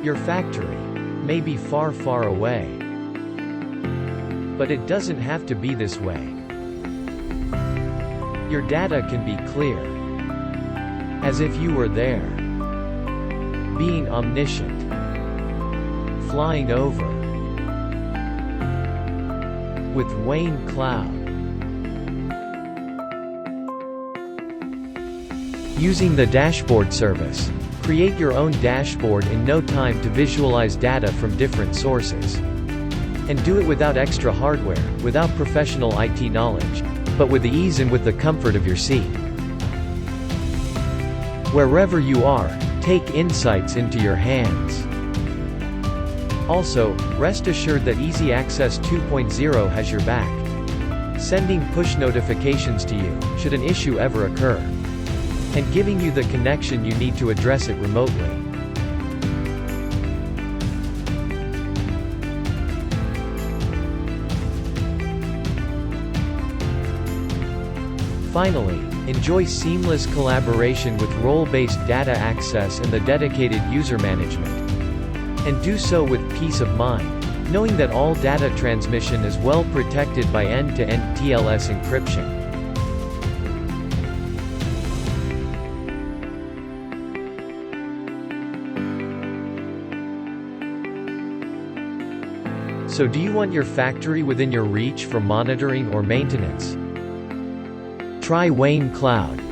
Your factory may be far, far away. But it doesn't have to be this way. Your data can be clear, as if you were there, being omniscient, flying over, with Weincloud. Using the dashboard service, create your own dashboard in no time to visualize data from different sources. And do it without extra hardware, without professional IT knowledge, but with the ease and with the comfort of your seat. Wherever you are, take insights into your hands. Also, rest assured that Easy Access 2.0 has your back, sending push notifications to you, should an issue ever occur, and giving you the connection you need to address it remotely. Finally, enjoy seamless collaboration with role-based data access and the dedicated user management. And do so with peace of mind, knowing that all data transmission is well protected by end-to-end TLS encryption. So do you want your factory within your reach for monitoring or maintenance? Try Weincloud.